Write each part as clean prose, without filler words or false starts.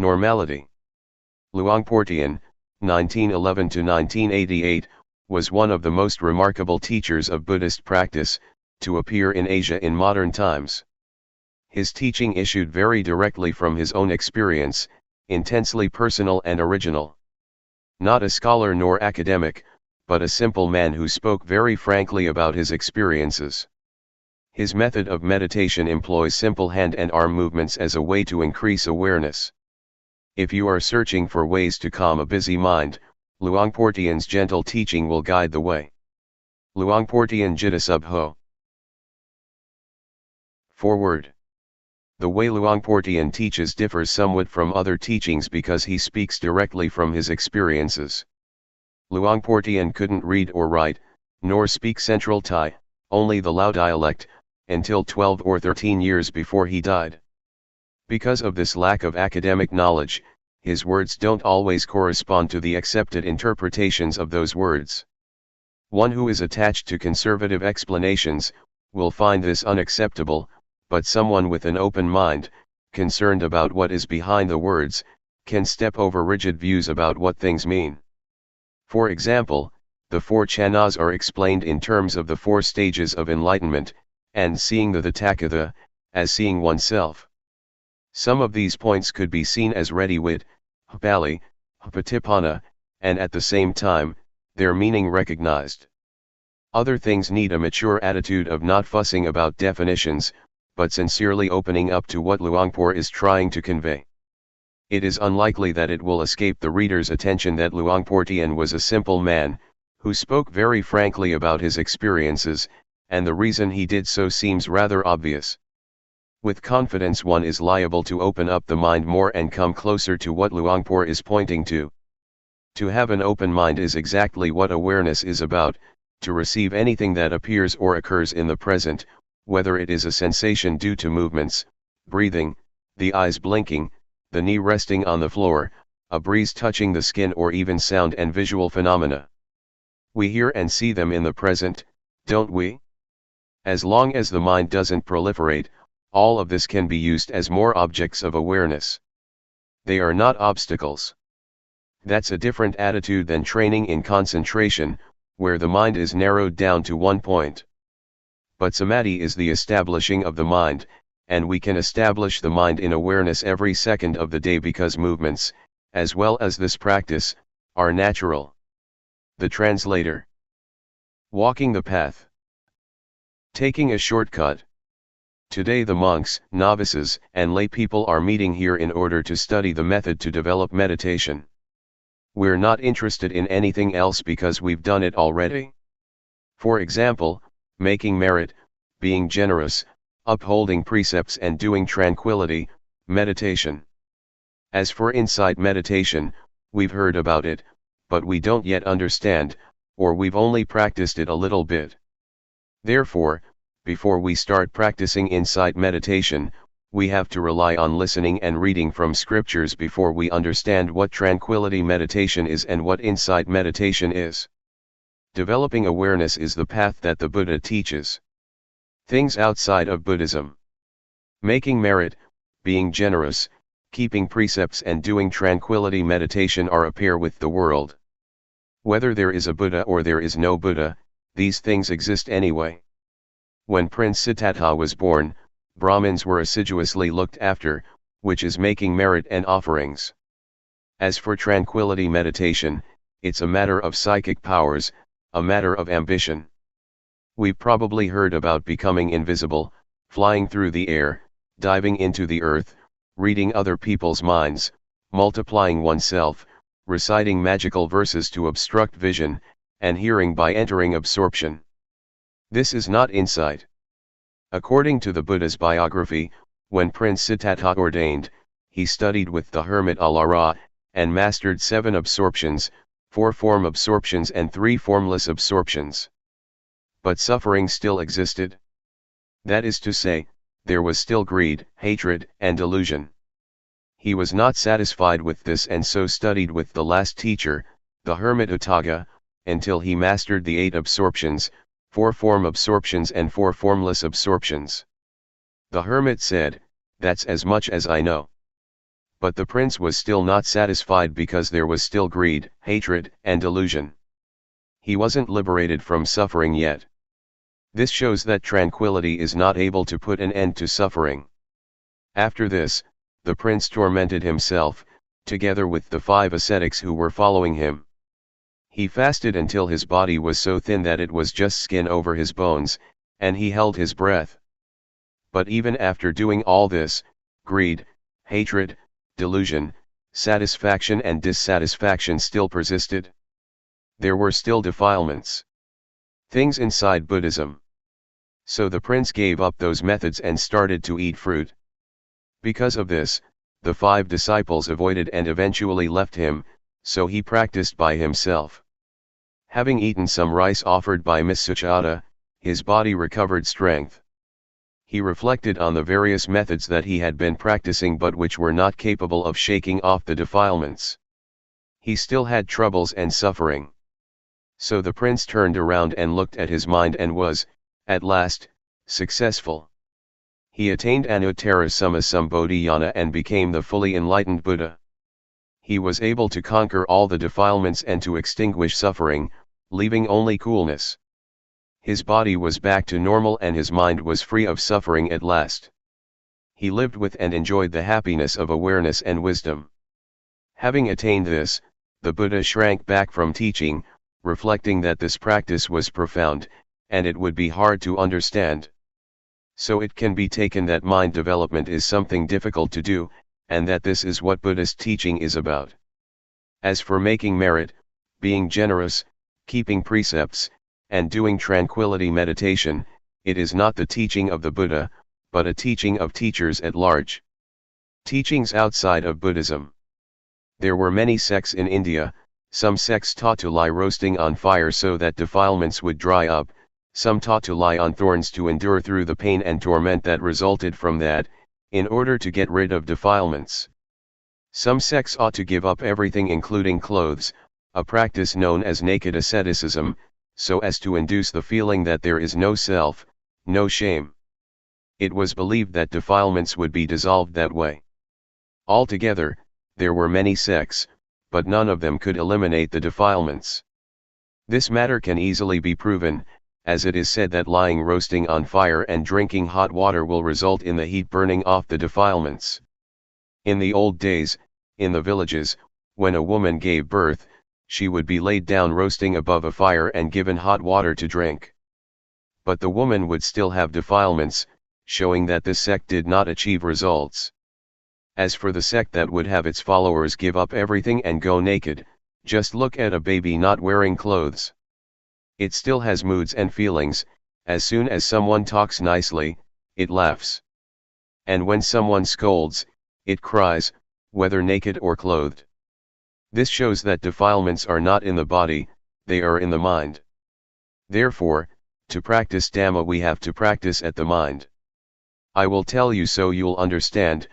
Normality. Luangpor Teean, 1911 to 1988, was one of the most remarkable teachers of Buddhist practice to appear in Asia in modern times. His teaching issued very directly from his own experience, intensely personal and original. Not a scholar nor academic, but a simple man who spoke very frankly about his experiences. His method of meditation employs simple hand and arm movements as a way to increase awareness. If you are searching for ways to calm a busy mind, Luangpor Teean's gentle teaching will guide the way. Luangpor Teean Jita Sub Ho. Forward. The way Luangpor Teean teaches differs somewhat from other teachings because he speaks directly from his experiences. Luangpor Teean couldn't read or write, nor speak Central Thai, only the Lao dialect, until 12 or 13 years before he died. Because of this lack of academic knowledge, his words don't always correspond to the accepted interpretations of those words. One who is attached to conservative explanations will find this unacceptable, but someone with an open mind, concerned about what is behind the words, can step over rigid views about what things mean. For example, the four chanas are explained in terms of the four stages of enlightenment, and seeing the Tathagata, as seeing oneself. Some of these points could be seen as ready-wit, Pali, Patipanna, and at the same time, their meaning recognized. Other things need a mature attitude of not fussing about definitions, but sincerely opening up to what Luangpor is trying to convey. It is unlikely that it will escape the reader's attention that Luangpor Teean was a simple man, who spoke very frankly about his experiences, and the reason he did so seems rather obvious. With confidence one is liable to open up the mind more and come closer to what Luangpor is pointing to. To have an open mind is exactly what awareness is about, to receive anything that appears or occurs in the present, whether it is a sensation due to movements, breathing, the eyes blinking, the knee resting on the floor, a breeze touching the skin, or even sound and visual phenomena. We hear and see them in the present, don't we? As long as the mind doesn't proliferate, all of this can be used as more objects of awareness. They are not obstacles. That's a different attitude than training in concentration, where the mind is narrowed down to one point. But samadhi is the establishing of the mind, and we can establish the mind in awareness every second of the day because movements, as well as this practice, are natural. The translator. Walking the path. Taking a shortcut. Today the monks, novices, and lay people are meeting here in order to study the method to develop meditation. We're not interested in anything else because we've done it already. For example, making merit, being generous, upholding precepts and doing tranquility, meditation. As for insight meditation, we've heard about it, but we don't yet understand, or we've only practiced it a little bit. Therefore, before we start practicing insight meditation, we have to rely on listening and reading from scriptures before we understand what tranquility meditation is and what insight meditation is. Developing awareness is the path that the Buddha teaches. Things outside of Buddhism. Making merit, being generous, keeping precepts and doing tranquility meditation are a pair with the world. Whether there is a Buddha or there is no Buddha, these things exist anyway. When Prince Siddhartha was born, Brahmins were assiduously looked after, which is making merit and offerings. As for tranquility meditation, it's a matter of psychic powers, a matter of ambition. We've probably heard about becoming invisible, flying through the air, diving into the earth, reading other people's minds, multiplying oneself, reciting magical verses to obstruct vision, and hearing by entering absorption. This is not insight. According to the Buddha's biography, when Prince Siddhartha ordained, he studied with the hermit Alara, and mastered 7 absorptions, 4 form absorptions and 3 formless absorptions. But suffering still existed. That is to say, there was still greed, hatred, and delusion. He was not satisfied with this and so studied with the last teacher, the hermit Utthaga, until he mastered the 8 absorptions, 4 form absorptions and 4 formless absorptions. The hermit said, "That's as much as I know." But the prince was still not satisfied because there was still greed, hatred, and delusion. He wasn't liberated from suffering yet. This shows that tranquility is not able to put an end to suffering. After this, the prince tormented himself, together with the 5 ascetics who were following him. He fasted until his body was so thin that it was just skin over his bones, and he held his breath. But even after doing all this, greed, hatred, delusion, satisfaction and dissatisfaction still persisted. There were still defilements. Things inside Buddhism. So the prince gave up those methods and started to eat fruit. Because of this, the 5 disciples avoided and eventually left him, so he practiced by himself. Having eaten some rice offered by Miss Suchata, his body recovered strength. He reflected on the various methods that he had been practicing but which were not capable of shaking off the defilements. He still had troubles and suffering. So the prince turned around and looked at his mind and was, at last, successful. He attained Anuttara Sammasambodhiyana and became the fully enlightened Buddha. He was able to conquer all the defilements and to extinguish suffering, leaving only coolness. His body was back to normal and his mind was free of suffering at last. He lived with and enjoyed the happiness of awareness and wisdom. Having attained this, the Buddha shrank back from teaching, reflecting that this practice was profound, and it would be hard to understand. So it can be taken that mind development is something difficult to do, and that this is what Buddhist teaching is about. As for making merit, being generous, keeping precepts, and doing tranquility meditation, it is not the teaching of the Buddha, but a teaching of teachers at large. Teachings outside of Buddhism. There were many sects in India. Some sects taught to lie roasting on fire so that defilements would dry up, some taught to lie on thorns to endure through the pain and torment that resulted from that, in order to get rid of defilements. Some sects ought to give up everything including clothes, a practice known as naked asceticism, so as to induce the feeling that there is no self, no shame. It was believed that defilements would be dissolved that way. Altogether, there were many sects, but none of them could eliminate the defilements. This matter can easily be proven, as it is said that lying roasting on fire and drinking hot water will result in the heat burning off the defilements. In the old days, in the villages, when a woman gave birth, she would be laid down roasting above a fire and given hot water to drink. But the woman would still have defilements, showing that this sect did not achieve results. As for the sect that would have its followers give up everything and go naked, just look at a baby not wearing clothes. It still has moods and feelings. As soon as someone talks nicely, it laughs. And when someone scolds, it cries, whether naked or clothed. This shows that defilements are not in the body, they are in the mind. Therefore, to practice Dhamma we have to practice at the mind. I will tell you so you'll understand,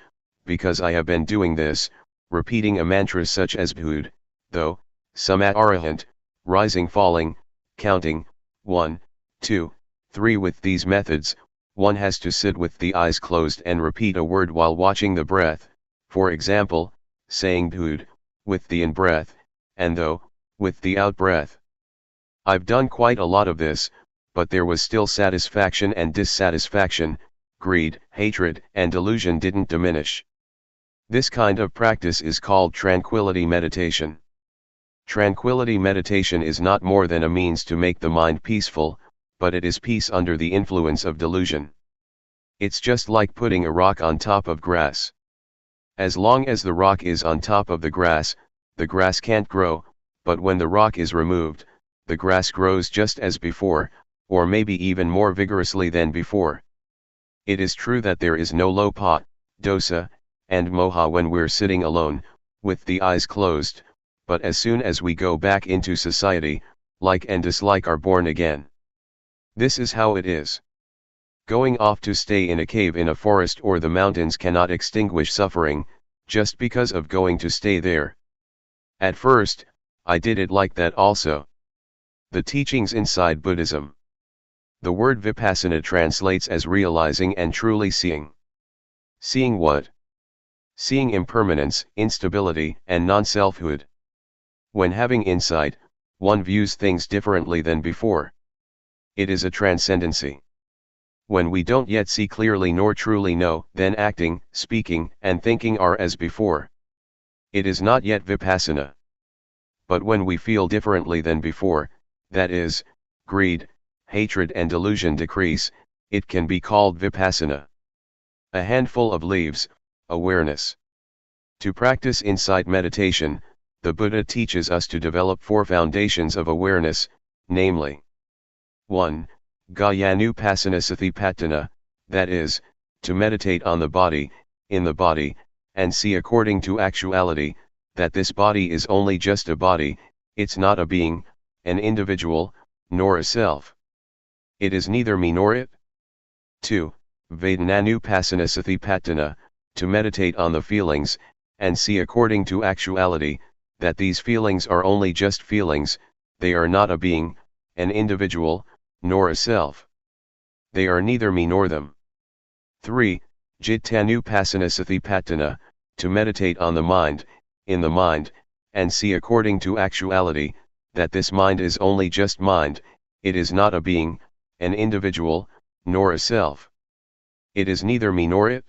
because I have been doing this, repeating a mantra such as Bhud, though, Samat Arahant, rising falling, counting, 1, 2, 3 with these methods, one has to sit with the eyes closed and repeat a word while watching the breath, for example, saying Bhud, with the in-breath, and though, with the out-breath. I've done quite a lot of this, but there was still satisfaction and dissatisfaction, greed, hatred, and delusion didn't diminish. This kind of practice is called tranquility meditation. Tranquility meditation is not more than a means to make the mind peaceful, but it is peace under the influence of delusion. It's just like putting a rock on top of grass. As long as the rock is on top of the grass can't grow, but when the rock is removed, the grass grows just as before, or maybe even more vigorously than before. It is true that there is no lopa, dosa, and moha when we're sitting alone, with the eyes closed, but as soon as we go back into society, like and dislike are born again. This is how it is. Going off to stay in a cave in a forest or the mountains cannot extinguish suffering, just because of going to stay there. At first, I did it like that also. The teachings inside Buddhism. The word Vipassana translates as realizing and truly seeing. Seeing what? Seeing impermanence, instability, and non-selfhood. When having insight, one views things differently than before. It is a transcendency. When we don't yet see clearly nor truly know, then acting, speaking, and thinking are as before. It is not yet Vipassana. But when we feel differently than before, that is, greed, hatred and delusion decrease, it can be called Vipassana. A handful of leaves, awareness. To practice insight meditation, the Buddha teaches us to develop 4 foundations of awareness, namely 1. Gayanupasanasatipatthana, that is, to meditate on the body, in the body, and see according to actuality, that this body is only just a body, it's not a being, an individual, nor a self. It is neither me nor it. 2. Vedananupasanasatipatthana, to meditate on the feelings, and see according to actuality, that these feelings are only just feelings, they are not a being, an individual, nor a self. They are neither me nor them. 3. Jittanupasanasatipatthana, to meditate on the mind, in the mind, and see according to actuality, that this mind is only just mind, it is not a being, an individual, nor a self. It is neither me nor it.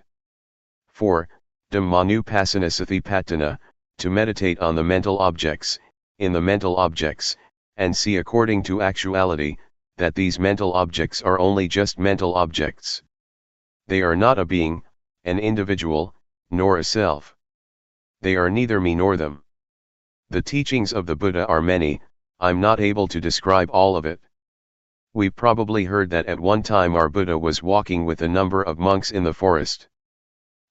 4. Dhammanupasanasatipatthana, to meditate on the mental objects, in the mental objects, and see according to actuality, that these mental objects are only just mental objects. They are not a being, an individual, nor a self. They are neither me nor them. The teachings of the Buddha are many, I'm not able to describe all of it. We've probably heard that at one time our Buddha was walking with a number of monks in the forest.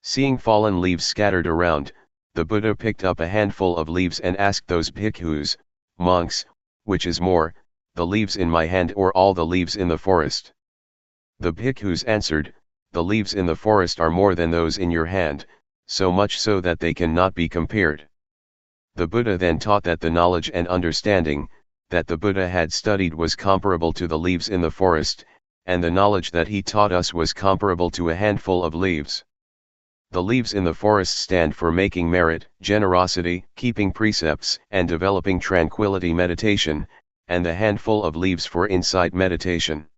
Seeing fallen leaves scattered around, the Buddha picked up a handful of leaves and asked those bhikkhus, monks, which is more, the leaves in my hand or all the leaves in the forest? The bhikkhus answered, the leaves in the forest are more than those in your hand, so much so that they cannot be compared. The Buddha then taught that the knowledge and understanding that the Buddha had studied was comparable to the leaves in the forest, and the knowledge that he taught us was comparable to a handful of leaves. The leaves in the forest stand for making merit, generosity, keeping precepts, and developing tranquility meditation, and the handful of leaves for insight meditation.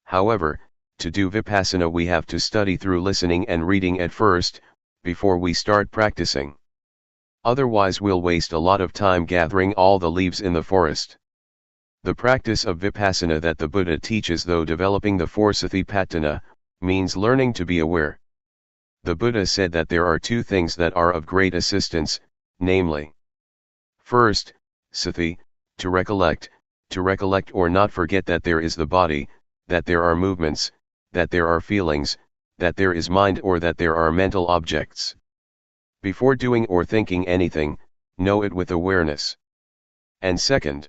However, to do Vipassana we have to study through listening and reading at first, before we start practicing. Otherwise we'll waste a lot of time gathering all the leaves in the forest. The practice of Vipassana that the Buddha teaches, though developing the 4 Satipatthana, means learning to be aware. The Buddha said that there are 2 things that are of great assistance, namely, first, sati, to recollect or not forget that there is the body, that there are movements, that there are feelings, that there is mind or that there are mental objects. Before doing or thinking anything, know it with awareness. And second,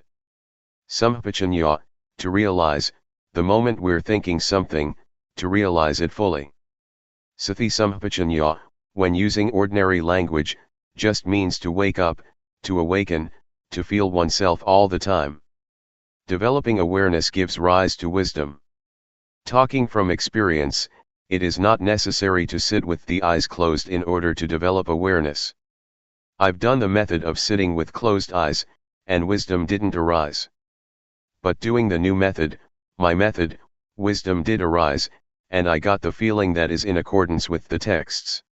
sampajanya, to realize, the moment we're thinking something, to realize it fully. Sati sampajanya, when using ordinary language, just means to wake up, to awaken, to feel oneself all the time. Developing awareness gives rise to wisdom. Talking from experience, it is not necessary to sit with the eyes closed in order to develop awareness. I've done the method of sitting with closed eyes, and wisdom didn't arise. But doing the new method, my method, wisdom did arise, and I got the feeling that is in accordance with the texts.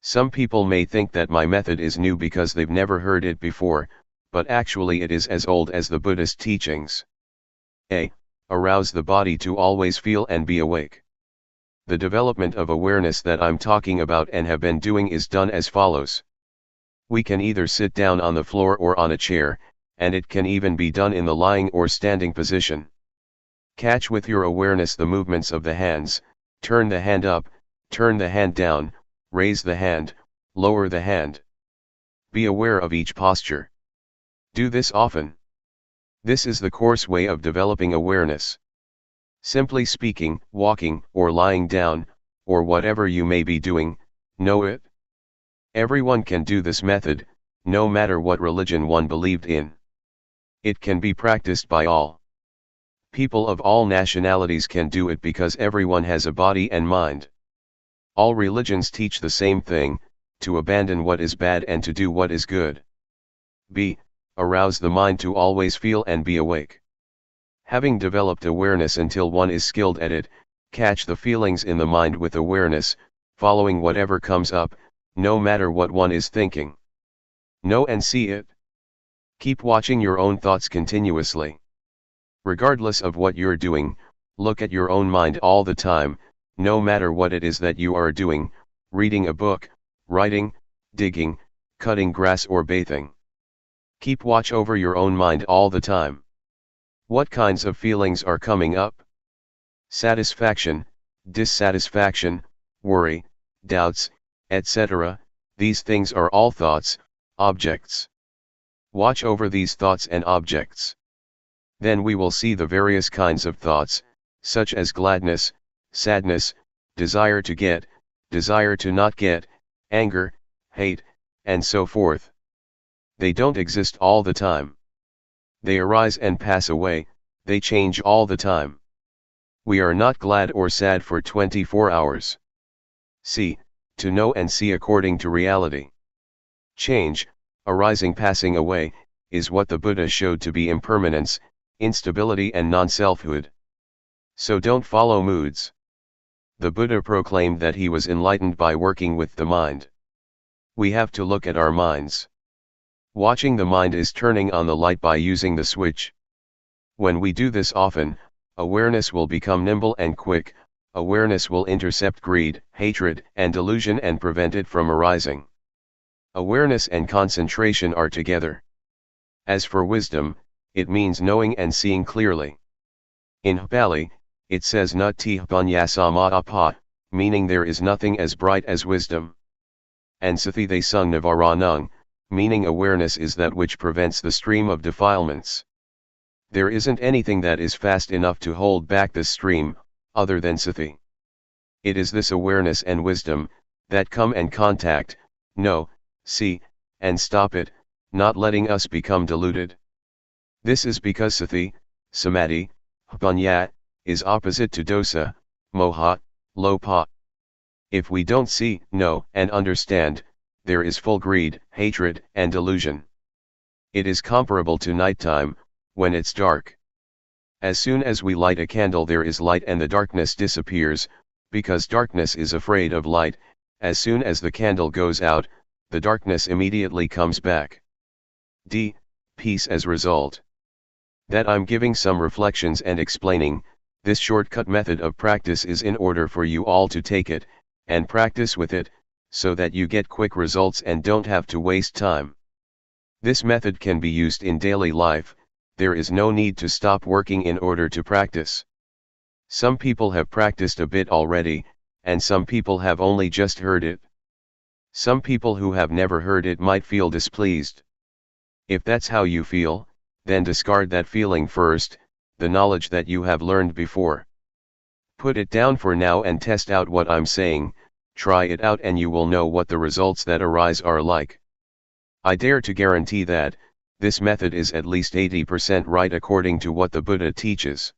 Some people may think that my method is new because they've never heard it before, but actually it is as old as the Buddhist teachings. A. Arouse the body to always feel and be awake. The development of awareness that I'm talking about and have been doing is done as follows. We can either sit down on the floor or on a chair, and it can even be done in the lying or standing position. Catch with your awareness the movements of the hands, Turn the hand up, turn the hand down, raise the hand, lower the hand. Be aware of each posture. Do this often. This is the coarse way of developing awareness. Simply speaking, walking, or lying down, or whatever you may be doing, know it. Everyone can do this method, no matter what religion one believed in. It can be practiced by all. People of all nationalities can do it because everyone has a body and mind. All religions teach the same thing, to abandon what is bad and to do what is good. B. Arouse the mind to always feel and be awake. Having developed awareness until one is skilled at it, catch the feelings in the mind with awareness, following whatever comes up, no matter what one is thinking. Know and see it. Keep watching your own thoughts continuously. Regardless of what you're doing, look at your own mind all the time, no matter what it is that you are doing, reading a book, writing, digging, cutting grass or bathing. Keep watch over your own mind all the time. What kinds of feelings are coming up? Satisfaction, dissatisfaction, worry, doubts, etc. These things are all thoughts, objects. Watch over these thoughts and objects. Then we will see the various kinds of thoughts, such as gladness, sadness, desire to get, desire to not get, anger, hate, and so forth. They don't exist all the time. They arise and pass away, they change all the time. We are not glad or sad for 24 hours. See, to know and see according to reality. Change, arising passing away, is what the Buddha showed to be impermanence, instability and non-selfhood. So don't follow moods. The Buddha proclaimed that he was enlightened by working with the mind. We have to look at our minds. Watching the mind is turning on the light by using the switch. When we do this often, awareness will become nimble and quick. Awareness will intercept greed, hatred, and delusion and prevent it from arising. Awareness and concentration are together. As for wisdom, it means knowing and seeing clearly. In Pali, it says Nati Panyasama Apa, meaning there is nothing as bright as wisdom. And Sathi they sung Navaranang, meaning awareness is that which prevents the stream of defilements. There isn't anything that is fast enough to hold back the stream, other than Sathi. It is this awareness and wisdom, that come and contact, know, see, and stop it, not letting us become deluded. This is because Sathi, Samadhi, Panya, is opposite to dosa, moha, lopa. If we don't see, know, and understand, there is full greed, hatred, and delusion. It is comparable to nighttime, when it's dark. As soon as we light a candle there is light and the darkness disappears, because darkness is afraid of light. As soon as the candle goes out, the darkness immediately comes back. D. Peace as result. That I'm giving some reflections and explaining, this shortcut method of practice is in order for you all to take it, and practice with it, so that you get quick results and don't have to waste time. This method can be used in daily life. There is no need to stop working in order to practice. Some people have practiced a bit already, and some people have only just heard it. Some people who have never heard it might feel displeased. If that's how you feel, then discard that feeling first, the knowledge that you have learned before. Put it down for now and test out what I'm saying, try it out and you will know what the results that arise are like. I dare to guarantee that, this method is at least 80% right according to what the Buddha teaches.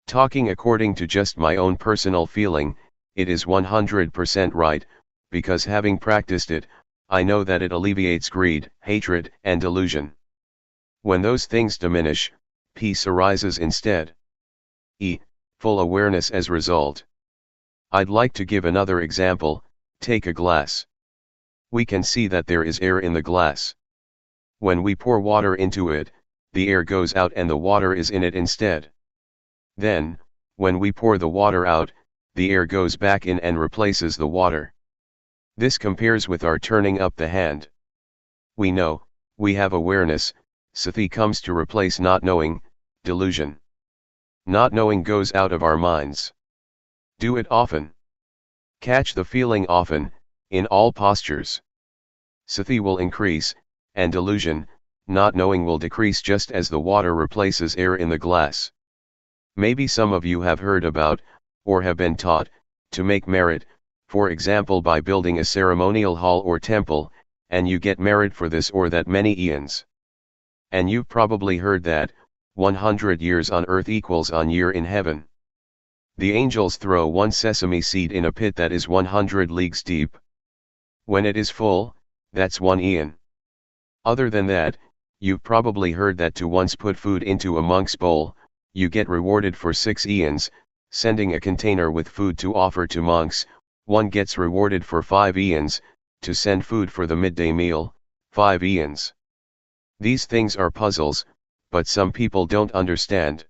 Talking according to just my own personal feeling, it is 100% right, because having practiced it, I know that it alleviates greed, hatred, and delusion. When those things diminish, peace arises instead. E. Full awareness as result. I'd like to give another example. Take a glass. We can see that there is air in the glass. When we pour water into it, the air goes out and the water is in it instead. Then, when we pour the water out, the air goes back in and replaces the water. This compares with our turning up the hand. We know, we have awareness, Sathi comes to replace not knowing, delusion. Not knowing goes out of our minds. Do it often. Catch the feeling often, in all postures. Sati will increase, and delusion, not knowing will decrease just as the water replaces air in the glass. Maybe some of you have heard about, or have been taught, to make merit, for example by building a ceremonial hall or temple, and you get merit for this or that many eons. And you've probably heard that, 100 years on earth equals on year in heaven. The angels throw one sesame seed in a pit that is 100 leagues deep. When it is full, that's 1 eon. Other than that, you've probably heard that to once put food into a monk's bowl, you get rewarded for 6 eons, sending a container with food to offer to monks, one gets rewarded for 5 eons, to send food for the midday meal, 5 eons. These things are puzzles, but some people don't understand.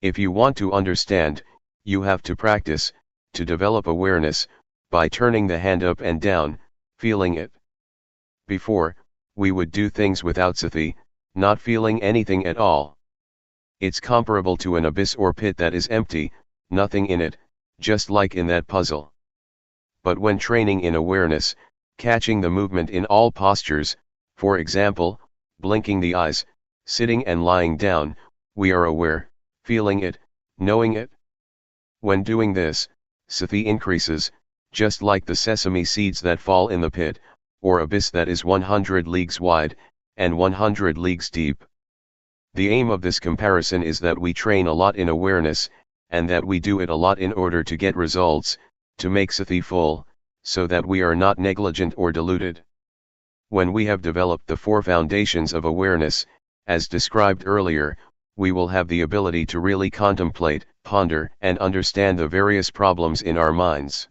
If you want to understand, you have to practice, to develop awareness, by turning the hand up and down, feeling it. Before, we would do things without sati, not feeling anything at all. It's comparable to an abyss or pit that is empty, nothing in it, just like in that puzzle. But when training in awareness, catching the movement in all postures, for example, blinking the eyes, sitting and lying down, we are aware, feeling it, knowing it. When doing this, sati increases, just like the sesame seeds that fall in the pit, or abyss that is 100 leagues wide, and 100 leagues deep. The aim of this comparison is that we train a lot in awareness, and that we do it a lot in order to get results, to make sati full, so that we are not negligent or deluded. When we have developed the 4 foundations of awareness, as described earlier, we will have the ability to really contemplate, ponder, and understand the various problems in our minds.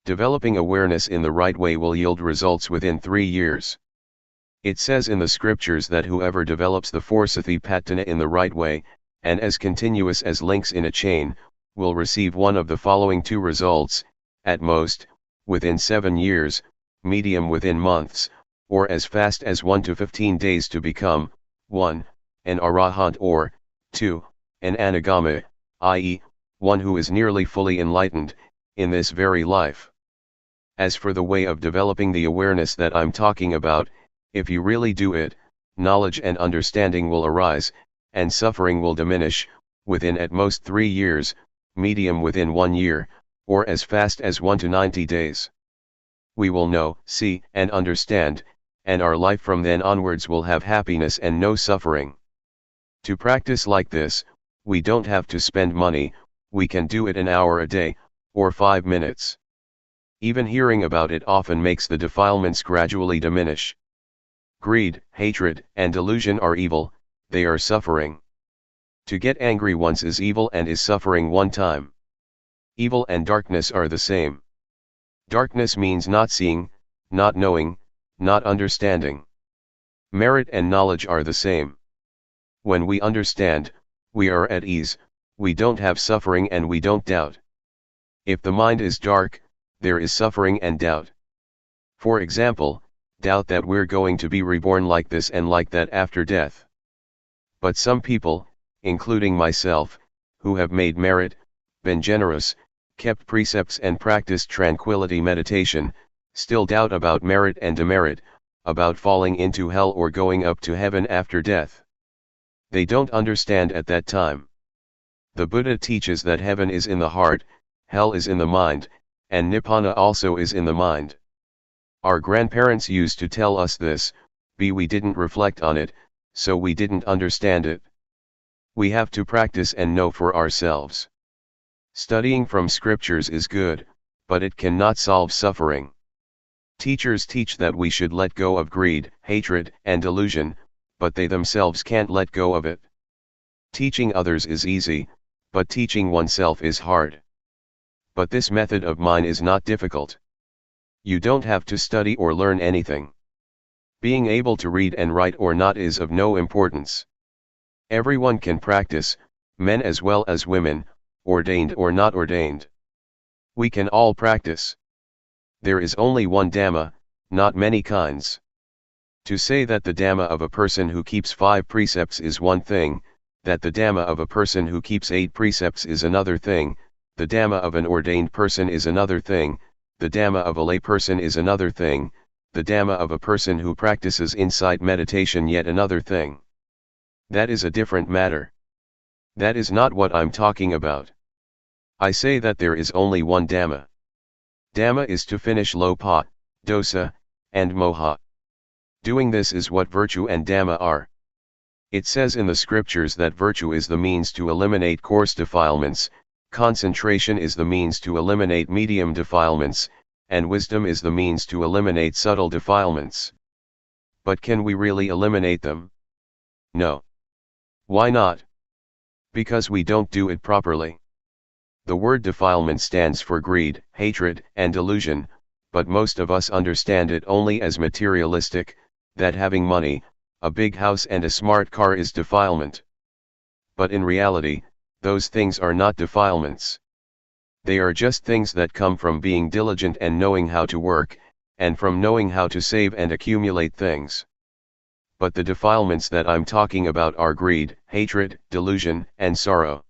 Developing awareness in the right way will yield results within 3 years. It says in the scriptures that whoever develops the 4 satipatthana in the right way, and as continuous as links in a chain, will receive one of the following 2 results, at most, within 7 years, medium within months, or as fast as 1 to 15 days to become, 1, an arahant or, 2, an anagama, i.e., one who is nearly fully enlightened, in this very life. As for the way of developing the awareness that I'm talking about, if you really do it, knowledge and understanding will arise, and suffering will diminish, within at most 3 years, medium within 1 year, or as fast as 1 to 90 days. We will know, see, and understand, and our life from then onwards will have happiness and no suffering. To practice like this, we don't have to spend money, we can do it an hour a day, or 5 minutes. Even hearing about it often makes the defilements gradually diminish. Greed, hatred, and delusion are evil, they are suffering. To get angry once is evil and is suffering one time. Evil and darkness are the same. Darkness means not seeing, not knowing, not understanding. Merit and knowledge are the same. When we understand, we are at ease, we don't have suffering and we don't doubt. If the mind is dark, there is suffering and doubt. For example, doubt that we're going to be reborn like this and like that after death. But some people, including myself, who have made merit, been generous, kept precepts and practiced tranquility meditation, still doubt about merit and demerit, about falling into hell or going up to heaven after death. They don't understand at that time. The Buddha teaches that heaven is in the heart, hell is in the mind, and Nibbana also is in the mind. Our grandparents used to tell us this, but we didn't reflect on it, so we didn't understand it. We have to practice and know for ourselves. Studying from scriptures is good, but it cannot solve suffering. Teachers teach that we should let go of greed, hatred, and delusion, but they themselves can't let go of it. Teaching others is easy, but teaching oneself is hard. But this method of mine is not difficult. You don't have to study or learn anything. Being able to read and write or not is of no importance. Everyone can practice, men as well as women, ordained or not ordained. We can all practice. There is only one Dhamma, not many kinds. To say that the Dhamma of a person who keeps 5 precepts is one thing, that the Dhamma of a person who keeps 8 precepts is another thing, the Dhamma of an ordained person is another thing, the Dhamma of a lay person is another thing, the Dhamma of a person who practices insight meditation yet another thing. That is a different matter. That is not what I'm talking about. I say that there is only one Dhamma. Dhamma is to finish lopa, dosa, and moha. Doing this is what virtue and Dhamma are. It says in the scriptures that virtue is the means to eliminate coarse defilements, concentration is the means to eliminate medium defilements, and wisdom is the means to eliminate subtle defilements. But can we really eliminate them? No. Why not? Because we don't do it properly. The word defilement stands for greed, hatred, and delusion, but most of us understand it only as materialistic, that having money, a big house and a smart car is defilement. But in reality, those things are not defilements. They are just things that come from being diligent and knowing how to work, and from knowing how to save and accumulate things. But the defilements that I'm talking about are greed, hatred, delusion, and sorrow.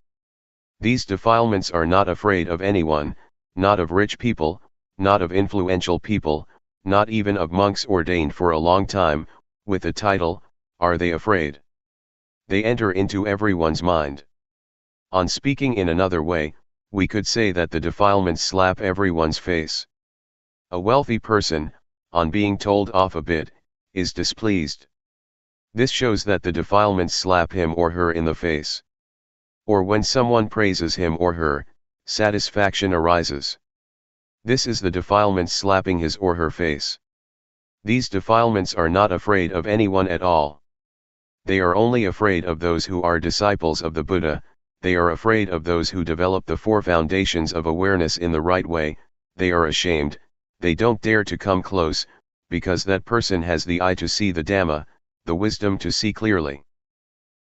These defilements are not afraid of anyone, not of rich people, not of influential people, not even of monks ordained for a long time, with a title, are they afraid? They enter into everyone's mind. On speaking in another way, we could say that the defilements slap everyone's face. A wealthy person, on being told off a bit, is displeased. This shows that the defilements slap him or her in the face. Or when someone praises him or her, satisfaction arises. This is the defilements slapping his or her face. These defilements are not afraid of anyone at all. They are only afraid of those who are disciples of the Buddha, they are afraid of those who develop the four foundations of awareness in the right way, they are ashamed, they don't dare to come close, because that person has the eye to see the Dhamma, the wisdom to see clearly.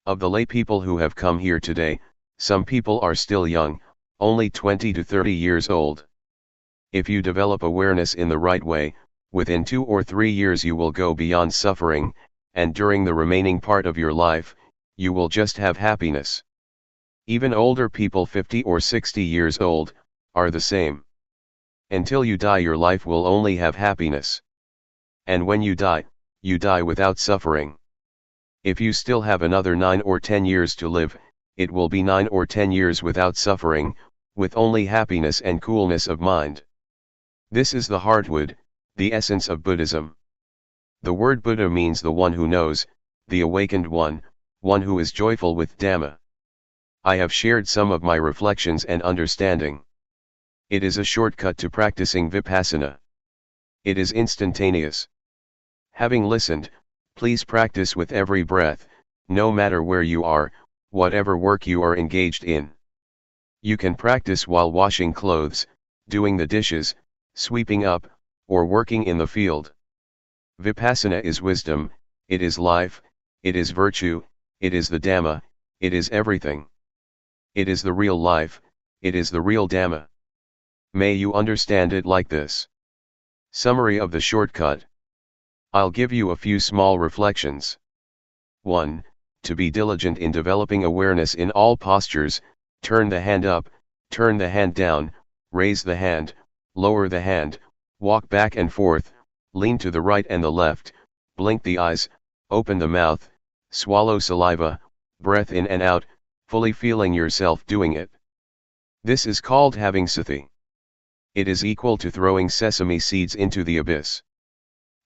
Of the lay people who have come here today, some people are still young, only 20 to 30 years old. If you develop awareness in the right way, within 2 or 3 years you will go beyond suffering, and during the remaining part of your life, you will just have happiness. Even older people 50 or 60 years old, are the same. Until you die your life will only have happiness. And when you die without suffering. If you still have another 9 or 10 years to live, it will be 9 or 10 years without suffering, with only happiness and coolness of mind. This is the heartwood, the essence of Buddhism. The word Buddha means the one who knows, the awakened one who is joyful with Dhamma. I have shared some of my reflections and understanding. It is a shortcut to practicing Vipassana. It is instantaneous. Having listened, please practice with every breath, no matter where you are, whatever work you are engaged in. You can practice while washing clothes, doing the dishes, sweeping up, or working in the field. Vipassana is wisdom, it is life, it is virtue, it is the Dhamma, it is everything. It is the real life, it is the real Dhamma. May you understand it like this. Summary of the shortcut. I'll give you a few small reflections. 1. To be diligent in developing awareness in all postures, turn the hand up, turn the hand down, raise the hand, lower the hand, walk back and forth, lean to the right and the left, blink the eyes, open the mouth, swallow saliva, breath in and out, fully feeling yourself doing it. This is called having sati. It is equal to throwing sesame seeds into the abyss.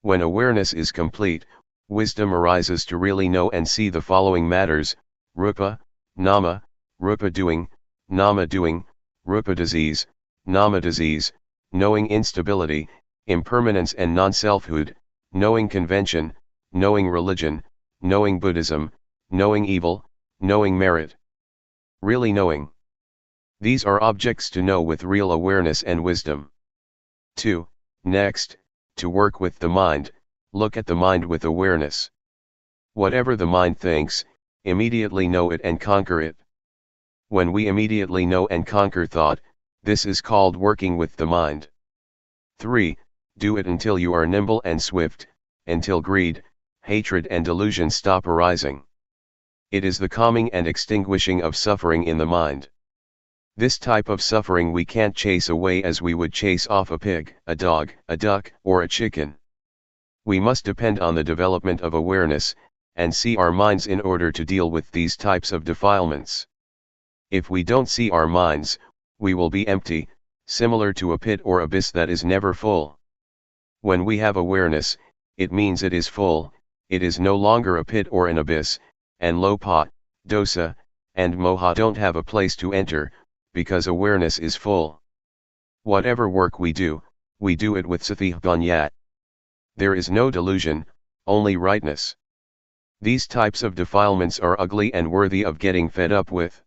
When awareness is complete, wisdom arises to really know and see the following matters: rupa, nama, rupa doing, nama doing, rupa disease, nama disease, knowing instability, impermanence and non-selfhood, knowing convention, knowing religion, knowing Buddhism, knowing evil, knowing merit. Really knowing. These are objects to know with real awareness and wisdom. 2. Next, to work with the mind, look at the mind with awareness. Whatever the mind thinks, immediately know it and conquer it. When we immediately know and conquer thought, this is called working with the mind. 3. Do it until you are nimble and swift, until greed, hatred and delusion stop arising. It is the calming and extinguishing of suffering in the mind. This type of suffering we can't chase away as we would chase off a pig, a dog, a duck, or a chicken. We must depend on the development of awareness, and see our minds in order to deal with these types of defilements. If we don't see our minds, we will be empty, similar to a pit or abyss that is never full. When we have awareness, it means it is full, it is no longer a pit or an abyss, and lopa, dosa, and moha don't have a place to enter, because awareness is full. Whatever work we do it with sathipanya. There is no delusion, only rightness. These types of defilements are ugly and worthy of getting fed up with.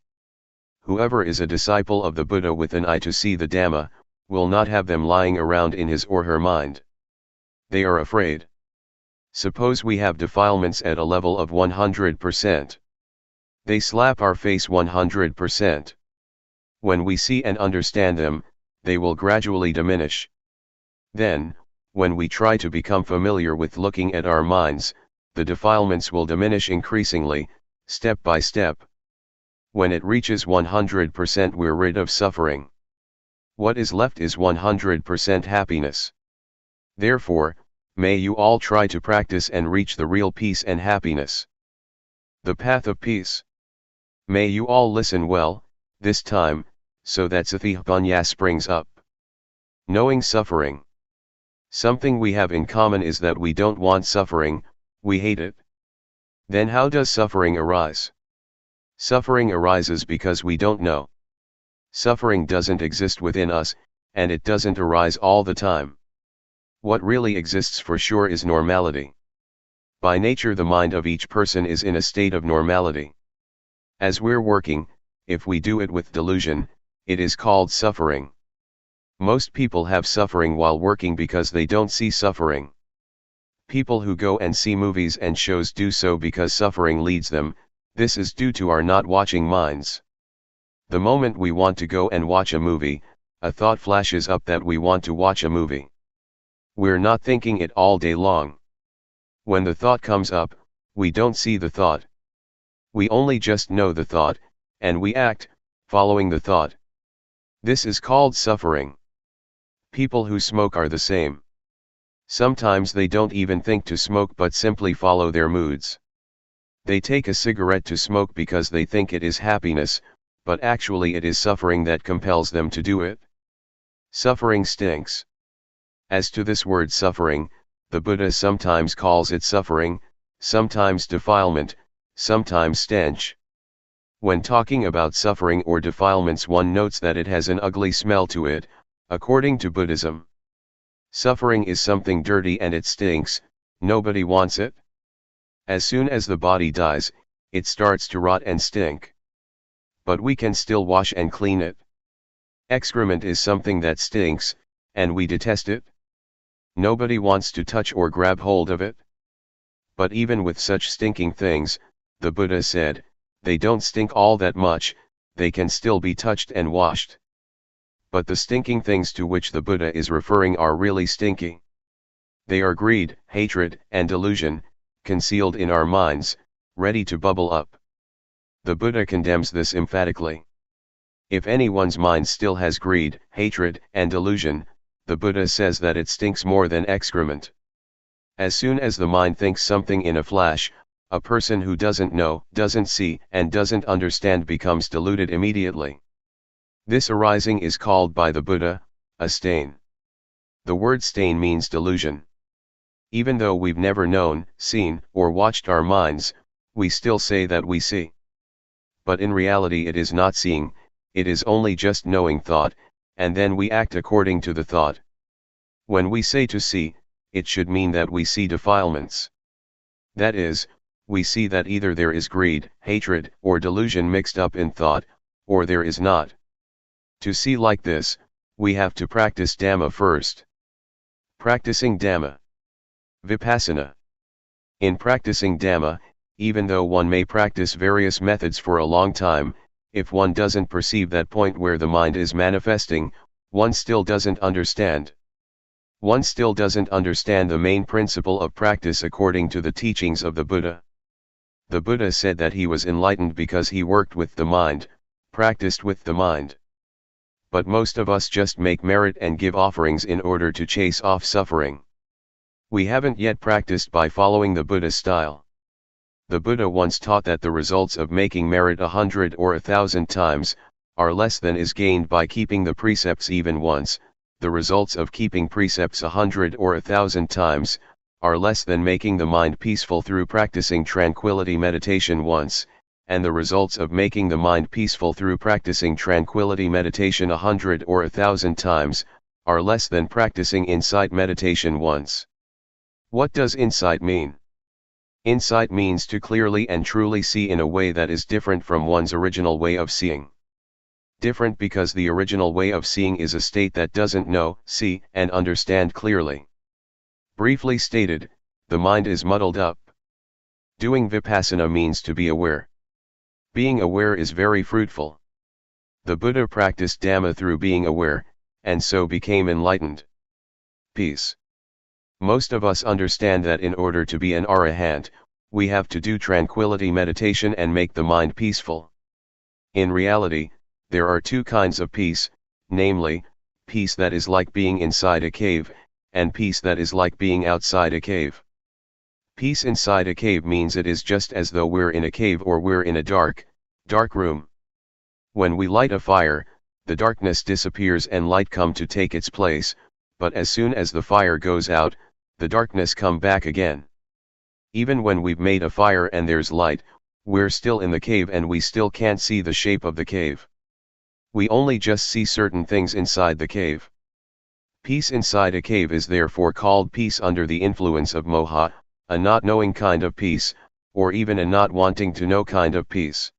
Whoever is a disciple of the Buddha with an eye to see the Dhamma, will not have them lying around in his or her mind. They are afraid. Suppose we have defilements at a level of 100%. They slap our face 100%. When we see and understand them, they will gradually diminish. Then, when we try to become familiar with looking at our minds, the defilements will diminish increasingly, step by step. When it reaches 100%, we're rid of suffering. What is left is 100% happiness. Therefore, may you all try to practice and reach the real peace and happiness. The path of peace. May you all listen well, this time, so that sathipanya springs up. Knowing suffering. Something we have in common is that we don't want suffering, we hate it. Then how does suffering arise? Suffering arises because we don't know. Suffering doesn't exist within us, and it doesn't arise all the time. What really exists for sure is normality. By nature, the mind of each person is in a state of normality. As we're working, if we do it with delusion, it is called suffering. Most people have suffering while working because they don't see suffering. People who go and see movies and shows do so because suffering leads them. This is due to our not watching minds. The moment we want to go and watch a movie, a thought flashes up that we want to watch a movie. We're not thinking it all day long. When the thought comes up, we don't see the thought. We only just know the thought, and we act, following the thought. This is called suffering. People who smoke are the same. Sometimes they don't even think to smoke but simply follow their moods. They take a cigarette to smoke because they think it is happiness, but actually it is suffering that compels them to do it. Suffering stinks. As to this word suffering, the Buddha sometimes calls it suffering, sometimes defilement, sometimes stench. When talking about suffering or defilements, one notes that it has an ugly smell to it, according to Buddhism. Suffering is something dirty and it stinks, nobody wants it. As soon as the body dies, it starts to rot and stink. But we can still wash and clean it. Excrement is something that stinks, and we detest it. Nobody wants to touch or grab hold of it. But even with such stinking things, the Buddha said, they don't stink all that much, they can still be touched and washed. But the stinking things to which the Buddha is referring are really stinky. They are greed, hatred, and delusion, concealed in our minds, ready to bubble up. The Buddha condemns this emphatically. If anyone's mind still has greed, hatred, and delusion, the Buddha says that it stinks more than excrement. As soon as the mind thinks something in a flash, a person who doesn't know, doesn't see, and doesn't understand becomes deluded immediately. This arising is called by the Buddha, a stain. The word stain means delusion. Even though we've never known, seen, or watched our minds, we still say that we see. But in reality it is not seeing, it is only just knowing thought, and then we act according to the thought. When we say to see, it should mean that we see defilements. That is, we see that either there is greed, hatred, or delusion mixed up in thought, or there is not. To see like this, we have to practice Dhamma first. Practicing Dhamma. Vipassana. In practicing Dhamma, even though one may practice various methods for a long time, if one doesn't perceive that point where the mind is manifesting, one still doesn't understand. One still doesn't understand the main principle of practice according to the teachings of the Buddha. The Buddha said that he was enlightened because he worked with the mind, practiced with the mind. but most of us just make merit and give offerings in order to chase off suffering. We haven't yet practiced by following the Buddha style. The Buddha once taught that the results of making merit 100 or 1,000 times are less than is gained by keeping the precepts even once. The results of keeping precepts 100 or 1,000 times are less than making the mind peaceful through practicing tranquility meditation once, and the results of making the mind peaceful through practicing tranquility meditation 100 or 1,000 times are less than practicing insight meditation once. What does insight mean? Insight means to clearly and truly see in a way that is different from one's original way of seeing. Different because the original way of seeing is a state that doesn't know, see, and understand clearly. Briefly stated, the mind is muddled up. Doing Vipassana means to be aware. Being aware is very fruitful. The Buddha practiced Dhamma through being aware, and so became enlightened. Peace. Most of us understand that in order to be an arahant, we have to do tranquility meditation and make the mind peaceful. In reality, there are two kinds of peace, namely, peace that is like being inside a cave, and peace that is like being outside a cave. Peace inside a cave means it is just as though we're in a cave or we're in a dark room. When we light a fire, the darkness disappears and light come to take its place, but as soon as the fire goes out, the darkness come back again. Even when we've made a fire and there's light, we're still in the cave and we still can't see the shape of the cave. We only just see certain things inside the cave. Peace inside a cave is therefore called peace under the influence of moha, a not knowing kind of peace, or even a not wanting to know kind of peace.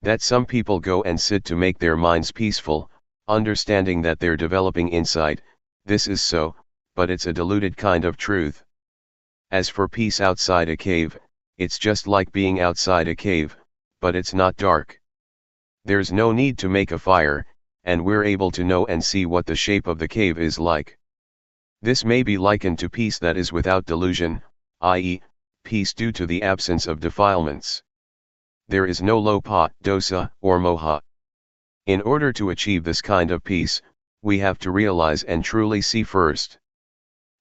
That some people go and sit to make their minds peaceful, understanding that they're developing insight, this is so, but it's a diluted kind of truth. As for peace outside a cave, it's just like being outside a cave, but it's not dark. There's no need to make a fire, and we're able to know and see what the shape of the cave is like. This may be likened to peace that is without delusion, i.e., peace due to the absence of defilements. There is no lopa, dosa, or moha. In order to achieve this kind of peace, we have to realize and truly see first.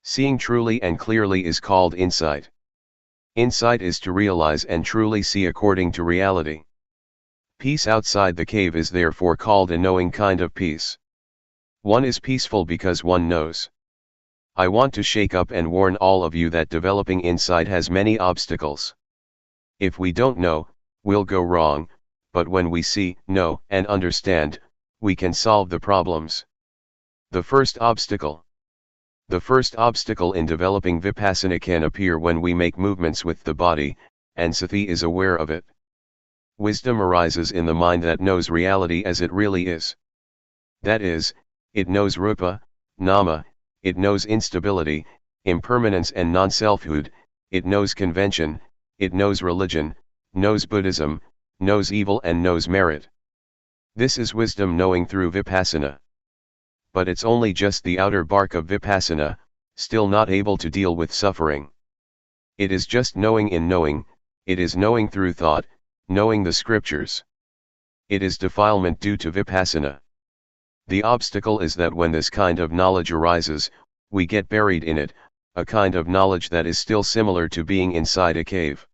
Seeing truly and clearly is called insight. Insight is to realize and truly see according to reality. Peace outside the cave is therefore called a knowing kind of peace. One is peaceful because one knows. I want to shake up and warn all of you that developing insight has many obstacles. If we don't know, we'll go wrong, but when we see, know, and understand, we can solve the problems. The first obstacle. The first obstacle in developing Vipassana can appear when we make movements with the body, and sati is aware of it. Wisdom arises in the mind that knows reality as it really is. That is, it knows rupa, nama, it knows instability, impermanence and non-selfhood, it knows convention, it knows religion, knows Buddhism, knows evil and knows merit. This is wisdom knowing through Vipassana. But it's only just the outer bark of Vipassana, still not able to deal with suffering. It is just knowing in knowing, it is knowing through thought, knowing the scriptures. It is defilement due to Vipassana. The obstacle is that when this kind of knowledge arises, we get buried in it, a kind of knowledge that is still similar to being inside a cave.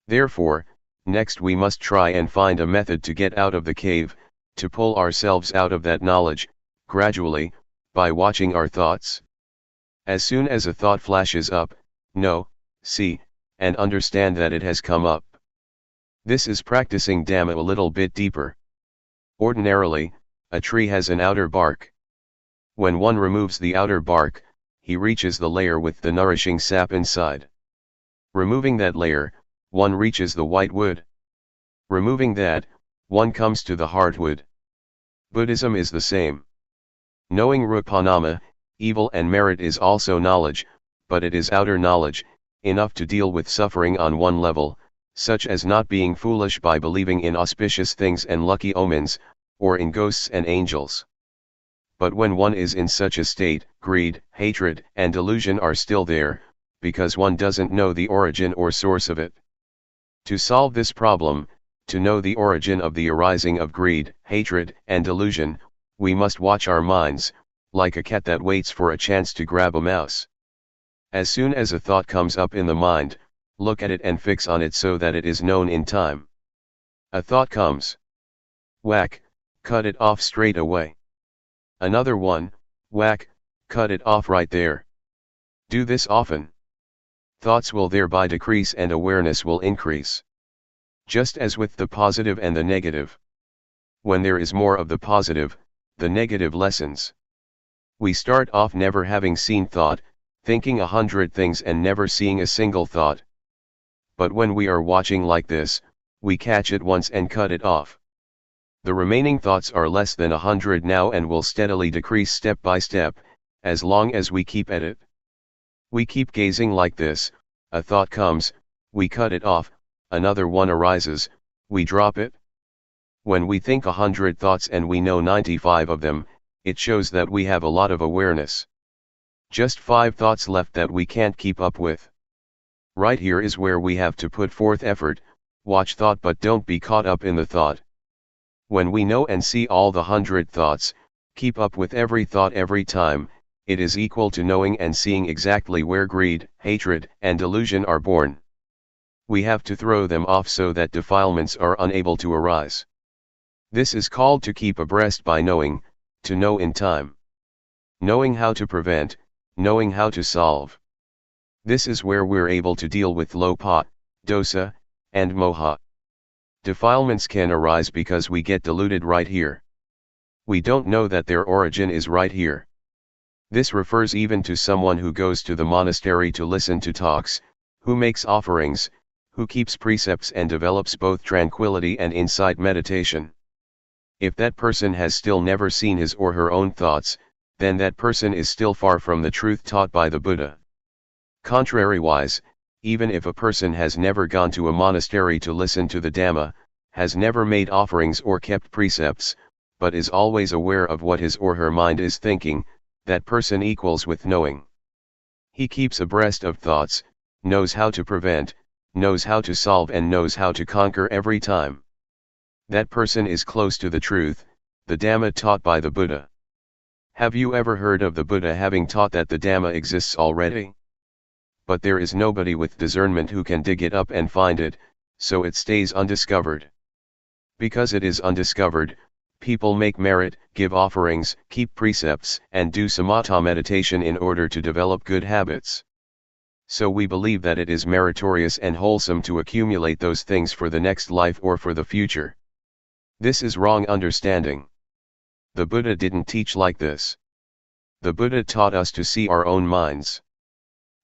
Therefore, next we must try and find a method to get out of the cave, to pull ourselves out of that knowledge, gradually, by watching our thoughts. As soon as a thought flashes up, know, see, and understand that it has come up. This is practicing Dhamma a little bit deeper. Ordinarily, a tree has an outer bark. When one removes the outer bark, he reaches the layer with the nourishing sap inside. Removing that layer, one reaches the white wood. Removing that, one comes to the hard wood. Buddhism is the same. Knowing rupanama, evil and merit is also knowledge, but it is outer knowledge, enough to deal with suffering on one level, such as not being foolish by believing in auspicious things and lucky omens, or in ghosts and angels. But when one is in such a state, greed, hatred, and delusion are still there, because one doesn't know the origin or source of it. To solve this problem, to know the origin of the arising of greed, hatred, and delusion, We must watch our minds, like a cat that waits for a chance to grab a mouse. As soon as a thought comes up in the mind, look at it and fix on it so that it is known in time. A thought comes. Whack, cut it off straight away. Another one, whack, cut it off right there. Do this often. Thoughts will thereby decrease and awareness will increase. Just as with the positive and the negative. When there is more of the positive, the negative lessens. We start off never having seen thought, thinking 100 things and never seeing a single thought. But when we are watching like this, we catch it once and cut it off. The remaining thoughts are less than 100 now and will steadily decrease step by step, as long as we keep at it. We keep gazing like this, a thought comes, we cut it off, another one arises, we drop it. When we think 100 thoughts and we know 95 of them, it shows that we have a lot of awareness. Just 5 thoughts left that we can't keep up with. Right here is where we have to put forth effort, watch thought but don't be caught up in the thought. When we know and see all the 100 thoughts, keep up with every thought every time, it is equal to knowing and seeing exactly where greed, hatred, and delusion are born. We have to throw them off so that defilements are unable to arise. This is called to keep abreast by knowing, to know in time. Knowing how to prevent, knowing how to solve. This is where we're able to deal with lopa, dosa, and moha. Defilements can arise because we get deluded right here. We don't know that their origin is right here. This refers even to someone who goes to the monastery to listen to talks, who makes offerings, who keeps precepts and develops both tranquility and insight meditation. If that person has still never seen his or her own thoughts, then that person is still far from the truth taught by the Buddha. Contrariwise, even if a person has never gone to a monastery to listen to the Dhamma, has never made offerings or kept precepts, but is always aware of what his or her mind is thinking, that person equals with knowing. He keeps abreast of thoughts, knows how to prevent, knows how to solve and knows how to conquer every time. That person is close to the truth, the Dhamma taught by the Buddha. Have you ever heard of the Buddha having taught that the Dhamma exists already? But there is nobody with discernment who can dig it up and find it, so it stays undiscovered. Because it is undiscovered, people make merit, give offerings, keep precepts, and do samatha meditation in order to develop good habits. So we believe that it is meritorious and wholesome to accumulate those things for the next life or for the future. This is wrong understanding. The Buddha didn't teach like this. The Buddha taught us to see our own minds.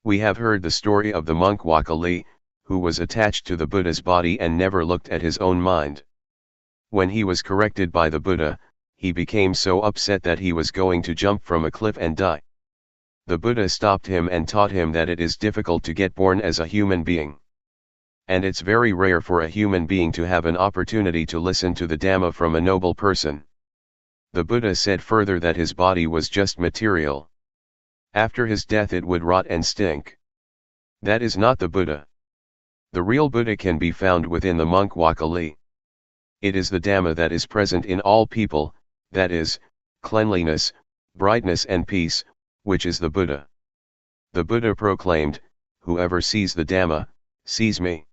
We have heard the story of the monk Wakali, who was attached to the Buddha's body and never looked at his own mind. When he was corrected by the Buddha, he became so upset that he was going to jump from a cliff and die. The Buddha stopped him and taught him that it is difficult to get born as a human being. And it's very rare for a human being to have an opportunity to listen to the Dhamma from a noble person. The Buddha said further that his body was just material. After his death it would rot and stink. That is not the Buddha. The real Buddha can be found within the monk Wakali. It is the Dhamma that is present in all people, that is, cleanliness, brightness and peace, which is the Buddha. The Buddha proclaimed, "Whoever sees the Dhamma, sees me.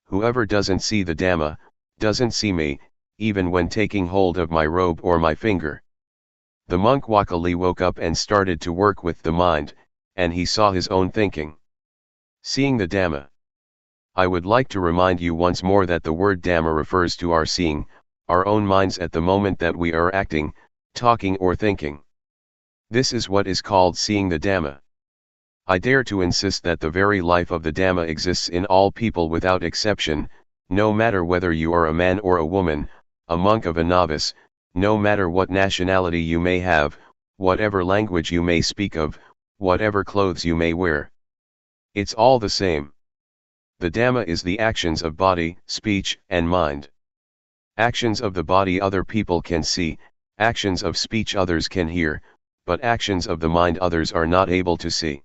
Whoever doesn't see the Dhamma, doesn't see me, even when taking hold of my robe or my finger." The monk Wakali woke up and started to work with the mind, and he saw his own thinking. Seeing the Dhamma. I would like to remind you once more that the word Dhamma refers to our seeing, our own minds at the moment that we are acting, talking or thinking. This is what is called seeing the Dhamma. I dare to insist that the very life of the Dhamma exists in all people without exception, no matter whether you are a man or a woman, a monk or a novice, no matter what nationality you may have, whatever language you may speak of, whatever clothes you may wear. It's all the same. The Dhamma is the actions of body, speech, and mind. Actions of the body other people can see, actions of speech others can hear, but actions of the mind others are not able to see.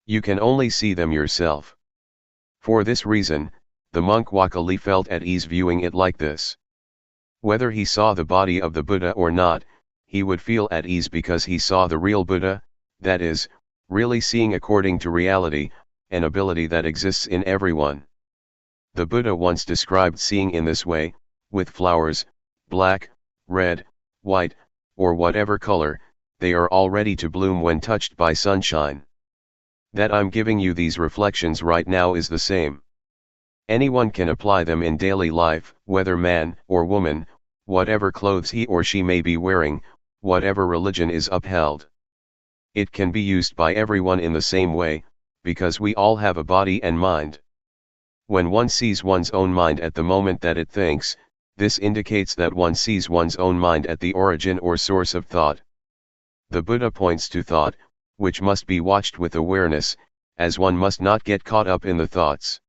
You can only see them yourself. For this reason, the monk Wakali felt at ease viewing it like this. Whether he saw the body of the Buddha or not, he would feel at ease because he saw the real Buddha, that is, really seeing according to reality, an ability that exists in everyone. The Buddha once described seeing in this way, with flowers, black, red, white, or whatever color, they are all ready to bloom when touched by sunshine. That I'm giving you these reflections right now is the same. Anyone can apply them in daily life, whether man or woman, whatever clothes he or she may be wearing, whatever religion is upheld. It can be used by everyone in the same way, because we all have a body and mind. When one sees one's own mind at the moment that it thinks, this indicates that one sees one's own mind at the origin or source of thought. The Buddha points to thought, which must be watched with awareness, as one must not get caught up in the thoughts.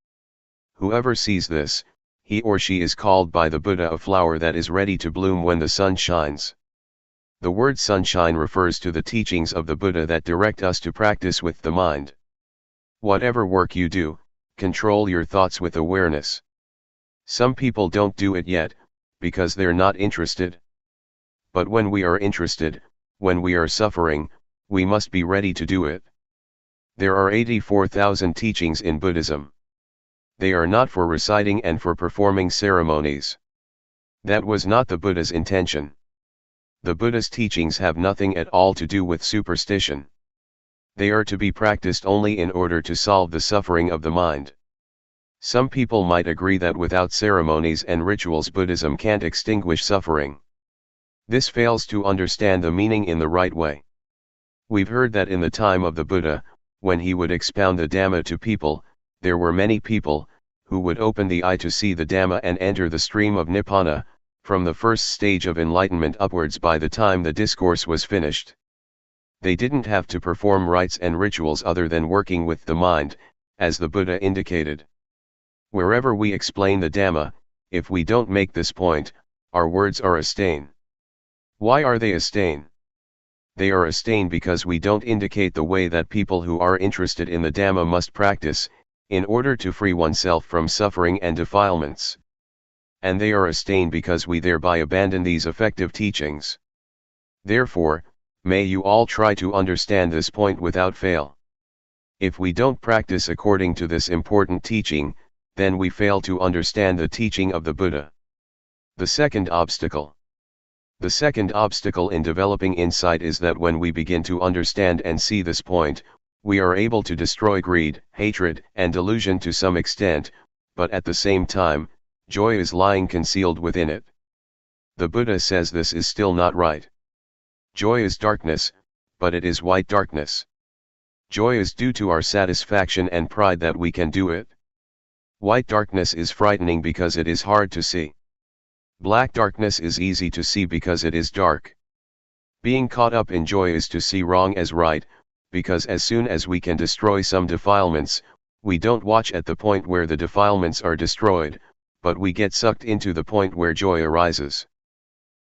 Whoever sees this, he or she is called by the Buddha a flower that is ready to bloom when the sun shines. The word sunshine refers to the teachings of the Buddha that direct us to practice with the mind. Whatever work you do, control your thoughts with awareness. Some people don't do it yet, because they're not interested. But when we are interested, when we are suffering, we must be ready to do it. There are 84,000 teachings in Buddhism. They are not for reciting and for performing ceremonies. That was not the Buddha's intention. The Buddha's teachings have nothing at all to do with superstition. They are to be practiced only in order to solve the suffering of the mind. Some people might agree that without ceremonies and rituals Buddhism can't extinguish suffering. This fails to understand the meaning in the right way. We've heard that in the time of the Buddha, when he would expound the Dhamma to people, there were many people, who would open the eye to see the Dhamma and enter the stream of Nibbana, from the first stage of enlightenment upwards by the time the discourse was finished. They didn't have to perform rites and rituals other than working with the mind, as the Buddha indicated. Wherever we explain the Dhamma, if we don't make this point, our words are a stain. Why are they a stain? They are a stain because we don't indicate the way that people who are interested in the Dhamma must practice, in order to free oneself from suffering and defilements. And they are a stain because we thereby abandon these effective teachings. Therefore, may you all try to understand this point without fail. If we don't practice according to this important teaching, then we fail to understand the teaching of the Buddha. The second obstacle. The second obstacle in developing insight is that when we begin to understand and see this point, we are able to destroy greed, hatred, and delusion to some extent, but at the same time, joy is lying concealed within it. The Buddha says this is still not right. Joy is darkness, but it is white darkness. Joy is due to our satisfaction and pride that we can do it. White darkness is frightening because it is hard to see. Black darkness is easy to see because it is dark. Being caught up in joy is to see wrong as right, because as soon as we can destroy some defilements, we don't watch at the point where the defilements are destroyed, but we get sucked into the point where joy arises.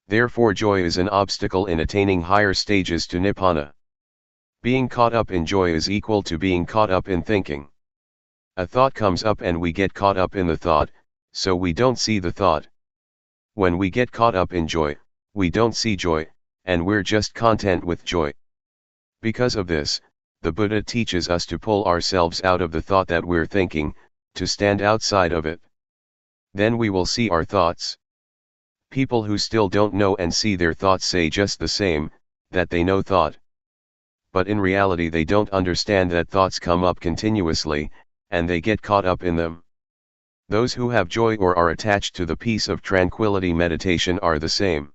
Therefore joy is an obstacle in attaining higher stages to Nibbana. Being caught up in joy is equal to being caught up in thinking. A thought comes up and we get caught up in the thought, so we don't see the thought. When we get caught up in joy, we don't see joy, and we're just content with joy. Because of this, the Buddha teaches us to pull ourselves out of the thought that we're thinking, to stand outside of it. Then we will see our thoughts. People who still don't know and see their thoughts say just the same, that they know thought. But in reality they don't understand that thoughts come up continuously, and they get caught up in them. Those who have joy or are attached to the peace of tranquility meditation are the same.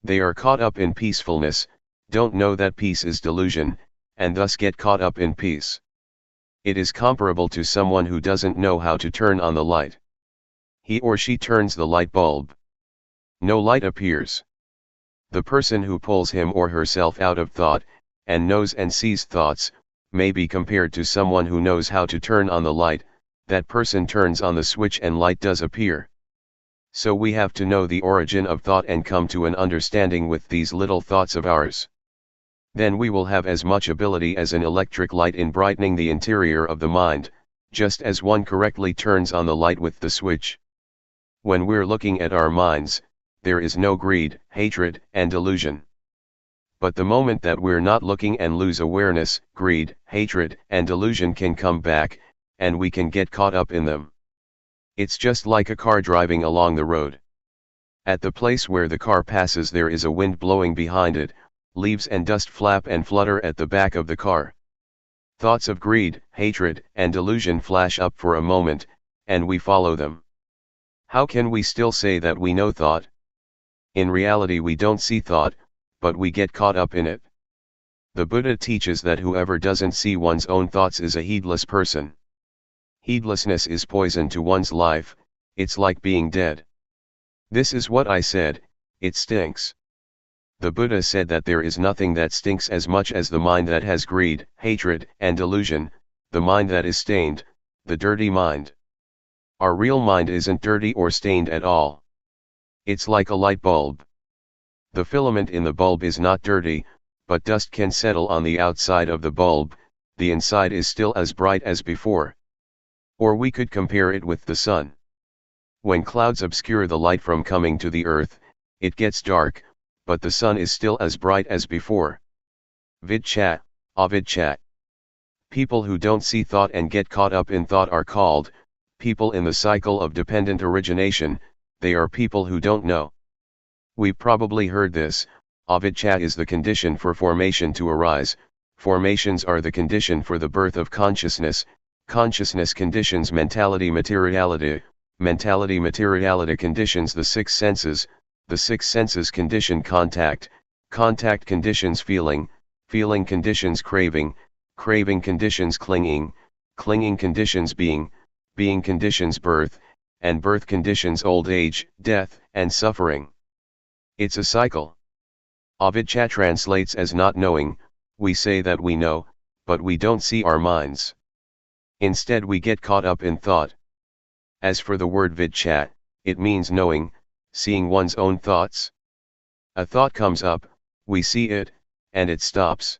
They are caught up in peacefulness, don't know that peace is delusion, and thus get caught up in peace. It is comparable to someone who doesn't know how to turn on the light. He or she turns the light bulb. No light appears. The person who pulls him or herself out of thought, and knows and sees thoughts, may be compared to someone who knows how to turn on the light. That person turns on the switch and light does appear. So we have to know the origin of thought and come to an understanding with these little thoughts of ours. Then we will have as much ability as an electric light in brightening the interior of the mind, just as one correctly turns on the light with the switch. When we're looking at our minds, there is no greed, hatred, and delusion. But the moment that we're not looking and lose awareness, greed, hatred, and delusion can come back, and we can get caught up in them. It's just like a car driving along the road. At the place where the car passes there is a wind blowing behind it, leaves and dust flap and flutter at the back of the car. Thoughts of greed, hatred, and delusion flash up for a moment, and we follow them. How can we still say that we know thought? In reality we don't see thought, but we get caught up in it. The Buddha teaches that whoever doesn't see one's own thoughts is a heedless person. Heedlessness is poison to one's life, it's like being dead. This is what I said, it stinks. The Buddha said that there is nothing that stinks as much as the mind that has greed, hatred, and delusion, the mind that is stained, the dirty mind. Our real mind isn't dirty or stained at all. It's like a light bulb. The filament in the bulb is not dirty, but dust can settle on the outside of the bulb, the inside is still as bright as before. Or we could compare it with the sun. When clouds obscure the light from coming to the earth, it gets dark, but the sun is still as bright as before. Vidchat, avidchat. People who don't see thought and get caught up in thought are called people in the cycle of dependent origination, they are people who don't know. We've probably heard this, avidchat is the condition for formation to arise, formations are the condition for the birth of consciousness, consciousness conditions mentality materiality, mentality materiality conditions the six senses, the six senses condition contact, contact conditions feeling, feeling conditions craving, craving conditions clinging, clinging conditions being, being conditions birth, and birth conditions old age, death, and suffering. It's a cycle. Avidchat translates as not knowing, we say that we know, but we don't see our minds. Instead we get caught up in thought. As for the word vidchat, it means knowing, seeing one's own thoughts. A thought comes up, we see it, and it stops.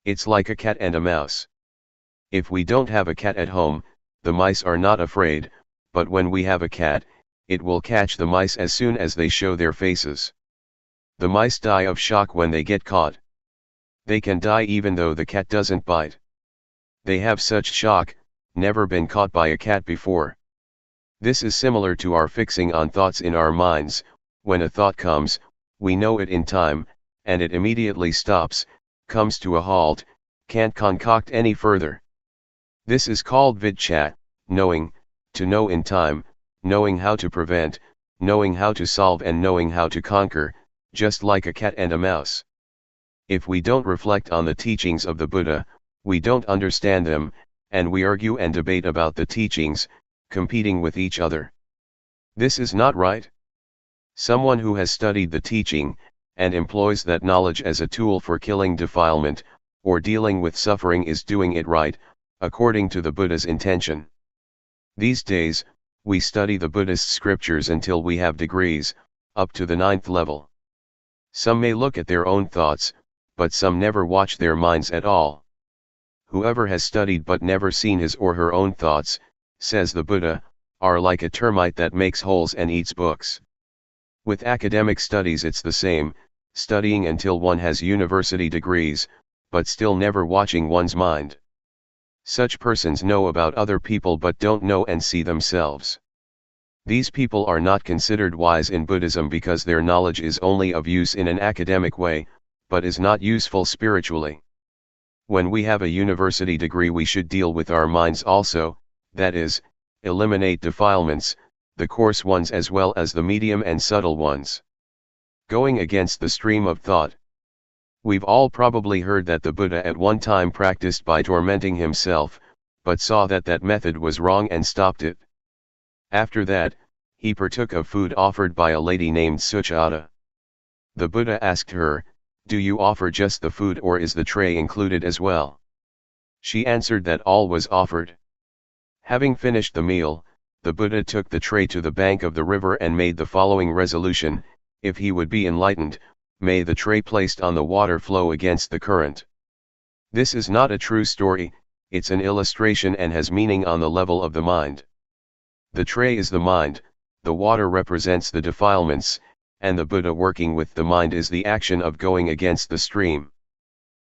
It's like a cat and a mouse. If we don't have a cat at home, the mice are not afraid, but when we have a cat, it will catch the mice as soon as they show their faces. The mice die of shock when they get caught. They can die even though the cat doesn't bite. They have such shock, never been caught by a cat before. This is similar to our fixing on thoughts in our minds. When a thought comes, we know it in time, and it immediately stops, comes to a halt, can't concoct any further. This is called vidchat, knowing, to know in time, knowing how to prevent, knowing how to solve and knowing how to conquer, just like a cat and a mouse. If we don't reflect on the teachings of the Buddha, we don't understand them, and we argue and debate about the teachings, competing with each other. This is not right. Someone who has studied the teaching, and employs that knowledge as a tool for killing defilement, or dealing with suffering is doing it right, according to the Buddha's intention. These days, we study the Buddhist scriptures until we have degrees, up to the 9th level. Some may look at their own thoughts, but some never watch their minds at all. Whoever has studied but never seen his or her own thoughts, says the Buddha, are like a termite that makes holes and eats books. With academic studies it's the same, studying until one has university degrees, but still never watching one's mind. Such persons know about other people but don't know and see themselves. These people are not considered wise in Buddhism because their knowledge is only of use in an academic way, but is not useful spiritually. When we have a university degree we should deal with our minds also, that is, eliminate defilements, the coarse ones as well as the medium and subtle ones. Going against the stream of thought. We've all probably heard that the Buddha at one time practiced by tormenting himself, but saw that that method was wrong and stopped it. After that, he partook of food offered by a lady named Suchata. The Buddha asked her, "Do you offer just the food or is the tray included as well?" She answered that all was offered. Having finished the meal, the Buddha took the tray to the bank of the river and made the following resolution: if he would be enlightened, may the tray placed on the water flow against the current. This is not a true story, it's an illustration and has meaning on the level of the mind. The tray is the mind, the water represents the defilements, and the Buddha working with the mind is the action of going against the stream.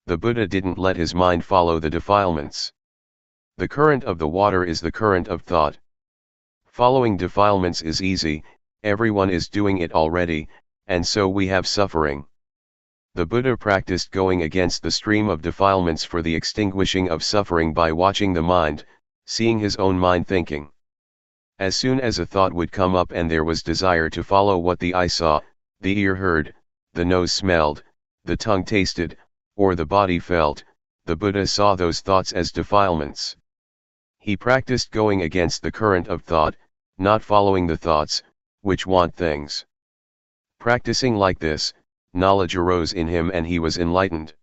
The Buddha didn't let his mind follow the defilements. The current of the water is the current of thought. Following defilements is easy, everyone is doing it already, and so we have suffering. The Buddha practiced going against the stream of defilements for the extinguishing of suffering by watching the mind, seeing his own mind thinking. As soon as a thought would come up and there was desire to follow what the eye saw, the ear heard, the nose smelled, the tongue tasted, or the body felt, the Buddha saw those thoughts as defilements. He practiced going against the current of thought, not following the thoughts, which want things. Practicing like this, knowledge arose in him and he was enlightened.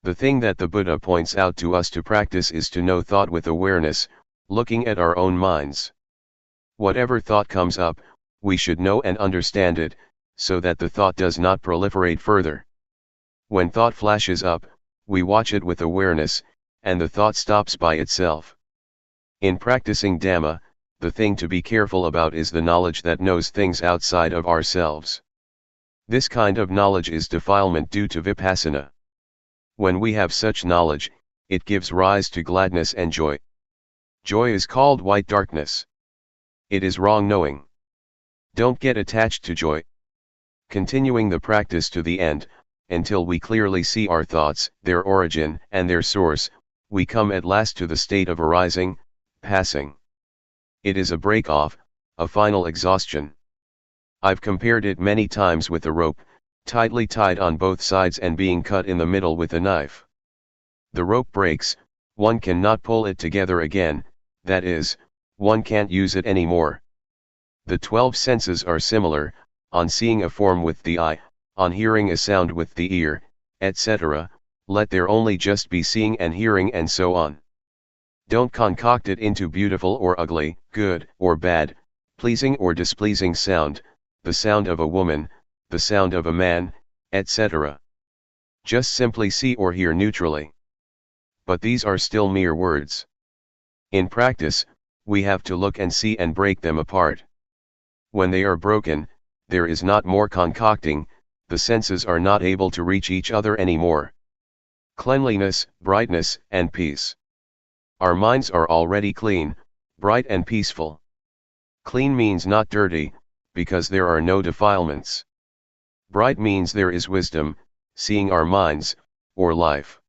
The thing that the Buddha points out to us to practice is to know thought with awareness, looking at our own minds. Whatever thought comes up, we should know and understand it, so that the thought does not proliferate further. When thought flashes up, we watch it with awareness, and the thought stops by itself. In practicing Dhamma, the thing to be careful about is the knowledge that knows things outside of ourselves. This kind of knowledge is defilement due to Vipassana. When we have such knowledge, it gives rise to gladness and joy. Joy is called white darkness. It is wrong knowing. Don't get attached to joy. Continuing the practice to the end, until we clearly see our thoughts, their origin, and their source, we come at last to the state of arising, passing. It is a break-off, a final exhaustion. I've compared it many times with a rope, tightly tied on both sides and being cut in the middle with a knife. The rope breaks, one cannot pull it together again, that is, one can't use it anymore. The 12 senses are similar, on seeing a form with the eye, on hearing a sound with the ear, etc., let there only just be seeing and hearing and so on. Don't concoct it into beautiful or ugly, good or bad, pleasing or displeasing sound, the sound of a woman, the sound of a man, etc. Just simply see or hear neutrally. But these are still mere words. In practice, we have to look and see and break them apart. When they are broken, there is not more concocting, the senses are not able to reach each other anymore. Cleanliness, brightness, and peace. Our minds are already clean, bright and peaceful. Clean means not dirty, because there are no defilements. Bright means there is wisdom, seeing our minds, or life.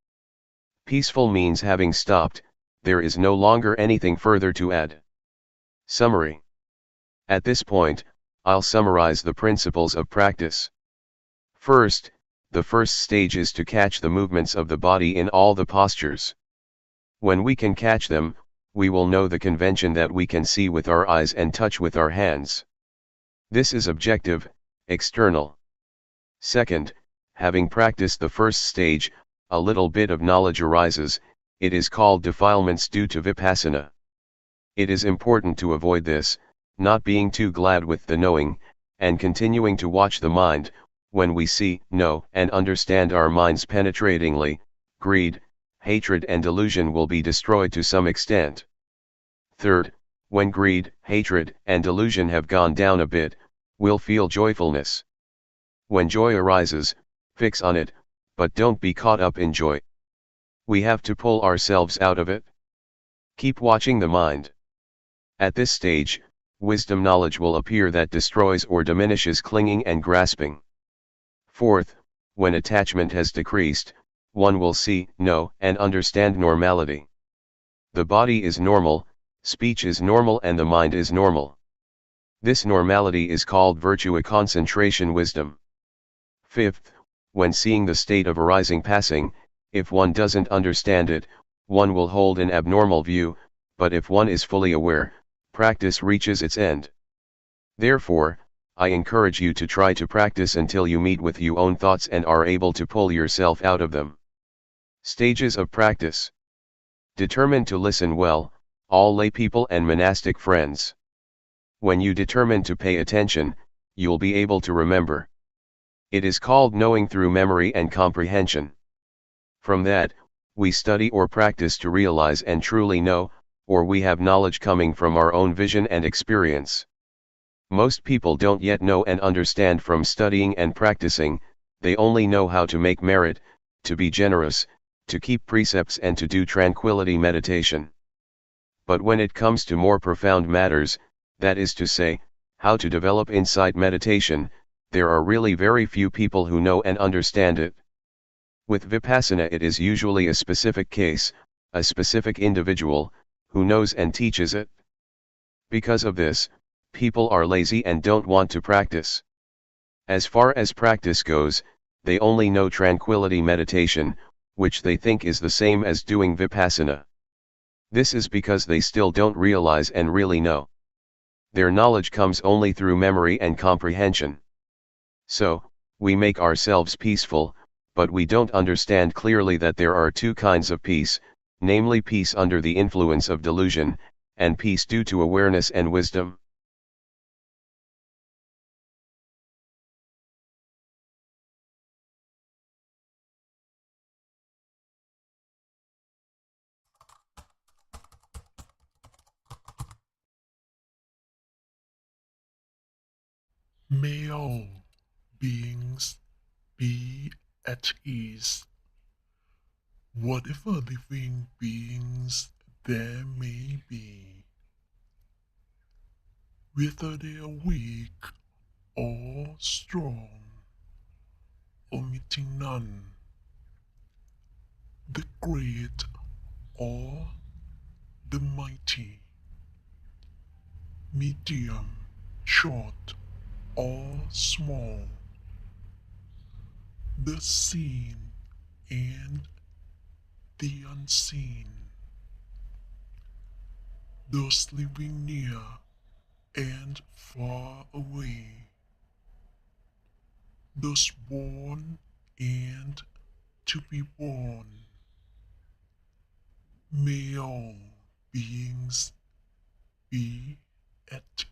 Peaceful means having stopped, there is no longer anything further to add. Summary. At this point, I'll summarize the principles of practice. First, the first stage is to catch the movements of the body in all the postures. When we can catch them, we will know the convention that we can see with our eyes and touch with our hands. This is objective, external. Second, having practiced the first stage, a little bit of knowledge arises, it is called defilements due to Vipassana. It is important to avoid this, not being too glad with the knowing, and continuing to watch the mind. When we see, know, and understand our minds penetratingly, greed, hatred and delusion will be destroyed to some extent. Third, when greed, hatred, and delusion have gone down a bit, we'll feel joyfulness. When joy arises, fix on it, but don't be caught up in joy. We have to pull ourselves out of it. Keep watching the mind. At this stage, wisdom knowledge will appear that destroys or diminishes clinging and grasping. Fourth, when attachment has decreased, one will see, know, and understand normality. The body is normal, speech is normal, and the mind is normal. This normality is called virtue, a concentration wisdom. Fifth, when seeing the state of arising passing, if one doesn't understand it, one will hold an abnormal view, but if one is fully aware, practice reaches its end. Therefore, I encourage you to try to practice until you meet with your own thoughts and are able to pull yourself out of them. Stages of practice. Determine to listen well, all lay people and monastic friends. When you determine to pay attention, you'll be able to remember. It is called knowing through memory and comprehension. From that, we study or practice to realize and truly know, or we have knowledge coming from our own vision and experience. Most people don't yet know and understand from studying and practicing, they only know how to make merit, to be generous, to keep precepts and to do tranquility meditation. But when it comes to more profound matters, that is to say, how to develop insight meditation, there are really very few people who know and understand it. With Vipassana it is usually a specific case, a specific individual, who knows and teaches it. Because of this, people are lazy and don't want to practice. As far as practice goes, they only know tranquility meditation, which they think is the same as doing Vipassana. This is because they still don't realize and really know. Their knowledge comes only through memory and comprehension. So, we make ourselves peaceful, but we don't understand clearly that there are two kinds of peace, namely peace under the influence of delusion, and peace due to awareness and wisdom. May all beings be at ease, whatever living beings there may be, whether they are weak or strong, omitting none, the great or the mighty, medium, short or small, the seen and the unseen, those living near and far away, those born and to be born. May all beings be at